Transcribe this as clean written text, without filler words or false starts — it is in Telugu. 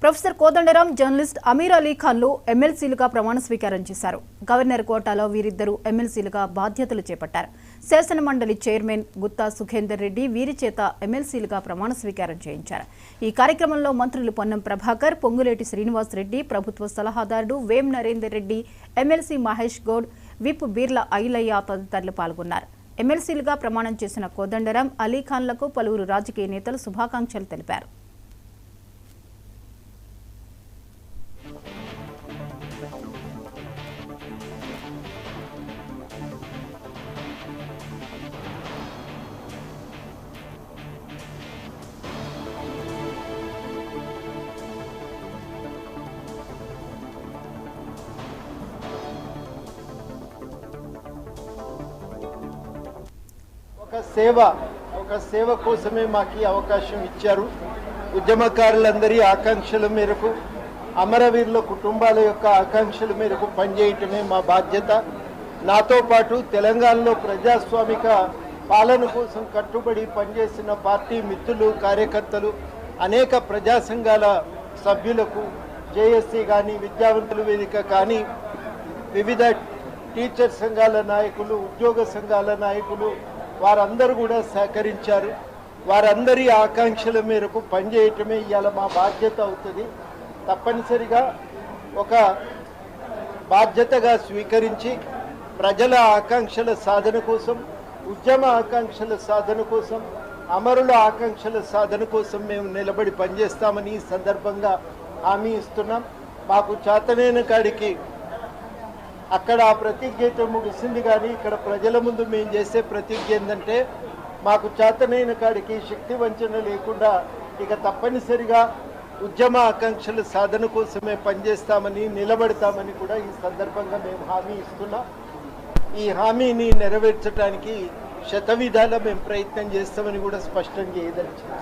ప్రొఫెసర్ కోదండరాం, జర్నలిస్ట్ అమీర్ అలీ ఖాన్లు ఎమ్మెల్సీలుగా ప్రమాణ స్వీకారం చేశారు. గవర్నర్ కోటాలో వీరిద్దరూ ఎమ్మెల్సీలుగా బాధ్యతలు చేపట్టారు. శాసన మండలి చైర్మన్ గుత్తా సుఖేందర్ రెడ్డి వీరి చేత ఎమ్మెల్సీలుగా ప్రమాణ స్వీకారం చేయించారు. ఈ కార్యక్రమంలో మంత్రులు పొన్నం ప్రభాకర్, పొంగులేటి శ్రీనివాస్ రెడ్డి, ప్రభుత్వ సలహాదారుడు వేం నరేందర్ రెడ్డి, ఎమ్మెల్సీ మహేష్ గౌడ్, విప్ బీర్ల ఐలయ్య తదితరులు పాల్గొన్నారు. ఎమ్మెల్సీలుగా ప్రమాణం చేసిన కోదండరాం, అలీ ఖాన్లకు పలువురు రాజకీయ నేతలు శుభాకాంక్షలు తెలిపారు. ఒక సేవ కోసమే మాకు ఈ అవకాశం ఇచ్చారు. ఉద్యమకారులందరి ఆకాంక్షల మేరకు, అమరవీరుల కుటుంబాల యొక్క ఆకాంక్షల మేరకు పనిచేయటమే మా బాధ్యత. నాతో పాటు తెలంగాణలో ప్రజాస్వామిక పాలన కోసం కట్టుబడి పనిచేసిన పార్టీ మిత్రులు, కార్యకర్తలు, అనేక ప్రజా సంఘాల సభ్యులకు, జేఎస్సీ కానీ, విద్యావంతుల వేదిక కానీ, వివిధ టీచర్ సంఘాల నాయకులు, ఉద్యోగ సంఘాల నాయకులు, వారందరూ కూడా సహకరించారు. వారందరి ఆకాంక్షల మేరకు పనిచేయటమే ఇవాళ మా బాధ్యత అవుతుంది. తప్పనిసరిగా ఒక బాధ్యతగా స్వీకరించి ప్రజల ఆకాంక్షల సాధన కోసం, ఉద్యమ ఆకాంక్షల సాధన కోసం, అమరుల ఆకాంక్షల సాధన కోసం మేము నిలబడి పనిచేస్తామని ఈ సందర్భంగా హామీ ఇస్తున్నాం. మాకు చేతనైన కాడికి అక్కడ ఆ ప్రతిజ్ఞ ముగిసింది, కానీ ఇక్కడ ప్రజల ముందు మేము చేసే ప్రతిజ్ఞ ఏంటంటే, మాకు చేతనైన కాడికి శక్తి వంచన లేకుండా ఇక తప్పనిసరిగా ఉద్యమ ఆకాంక్షల సాధన కోసమే పనిచేస్తామని, నిలబడతామని కూడా ఈ సందర్భంగా మేము హామీ ఇస్తున్నాం. ఈ హామీని నెరవేర్చడానికి శతవిధాలా మేము ప్రయత్నం చేస్తామని కూడా స్పష్టం చేయదలిచాం.